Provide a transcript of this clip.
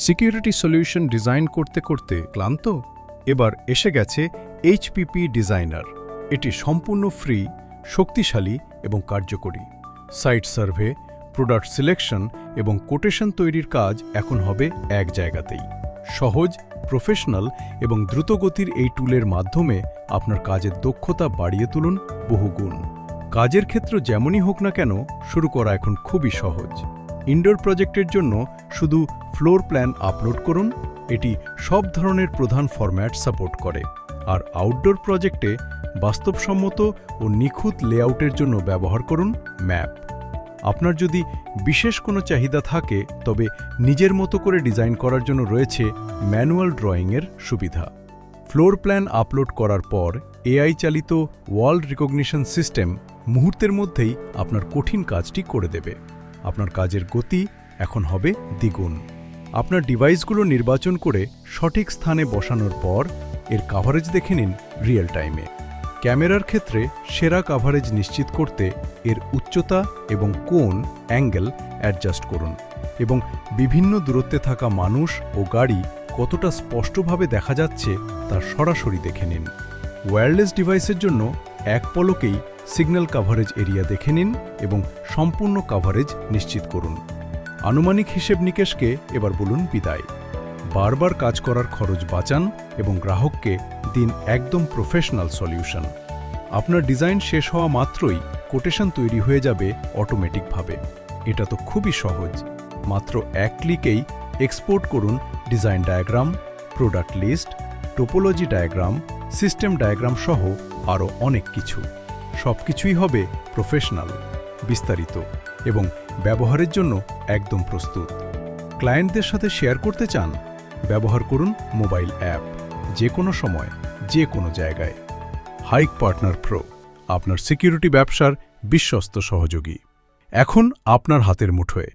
Security solution design করতে করতে ক্লান্ত? এবার এসে গেছে এইচপিপি ডিজাইনার। এটি সম্পূর্ণ ফ্রি, শক্তিশালী এবং কার্যকরী। সাইট সার্ভে, প্রোডাক্ট সিলেকশন এবং কোটেশন তৈরির কাজ এখন হবে এক জায়গাতেই। সহজ, প্রফেশনাল এবং দ্রুতগতির এই টুলের মাধ্যমে আপনার কাজের দক্ষতা বাড়িয়ে তুলুন বহুগুণ। কাজের ক্ষেত্র যেমনই হোক না কেন, শুরু করা এখন খুবই সহজ। ইনডোর প্রজেক্টের জন্য শুধু ফ্লোর প্ল্যান আপলোড করুন, এটি সব ধরনের প্রধান ফরম্যাট সাপোর্ট করে। আর আউটডোর প্রজেক্টে বাস্তবসম্মত ও নিখুঁত লেআউটের জন্য ব্যবহার করুন ম্যাপ। আপনার যদি বিশেষ কোনো চাহিদা থাকে, তবে নিজের মতো করে ডিজাইন করার জন্য রয়েছে ম্যানুয়াল ড্রয়িংয়ের সুবিধা। ফ্লোর প্ল্যান আপলোড করার পর এআই চালিত ওয়াল রিকগনিশন সিস্টেম মুহূর্তের মধ্যেই আপনার কঠিন কাজটি করে দেবে। আপনার কাজের গতি এখন হবে দ্বিগুণ। আপনার ডিভাইসগুলো নির্বাচন করে সঠিক স্থানে বসানোর পর এর কাভারেজ দেখে নিন রিয়েল টাইমে। ক্যামেরার ক্ষেত্রে সেরা কাভারেজ নিশ্চিত করতে এর উচ্চতা এবং কোণ অ্যাঙ্গেল অ্যাডজাস্ট করুন এবং বিভিন্ন দূরত্বে থাকা মানুষ ও গাড়ি কতটা স্পষ্টভাবে দেখা যাচ্ছে তা সরাসরি দেখে নিন। ওয়্যারলেস ডিভাইসের জন্য এক পলকেই সিগন্যাল কাভারেজ এরিয়া দেখে নিন এবং সম্পূর্ণ কাভারেজ নিশ্চিত করুন। আনুমানিক হিসেব নিকেশকে এবার বলুন বিদায়। বারবার কাজ করার খরচ বাঁচান এবং গ্রাহককে দিন একদম প্রফেশনাল সলিউশন। আপনার ডিজাইন শেষ হওয়া মাত্রই কোটেশন তৈরি হয়ে যাবে অটোমেটিকভাবে। এটা তো খুবই সহজ। মাত্র এক ক্লিকেই এক্সপোর্ট করুন design diagram, product list, topology diagram, system diagram সহ আরও অনেক কিছু। সবকিছুই হবে প্রফেশনাল, বিস্তারিত এবং ব্যবহারের জন্য একদম প্রস্তুত। ক্লায়েন্টদের সাথে শেয়ার করতে চান? ব্যবহার করুন মোবাইল অ্যাপ, যে কোনো সময়, যে কোনো জায়গায়। হাইক পার্টনার প্রো, আপনার সিকিউরিটি ব্যবসার বিশ্বস্ত সহযোগী, এখন আপনার হাতের মুঠোয়।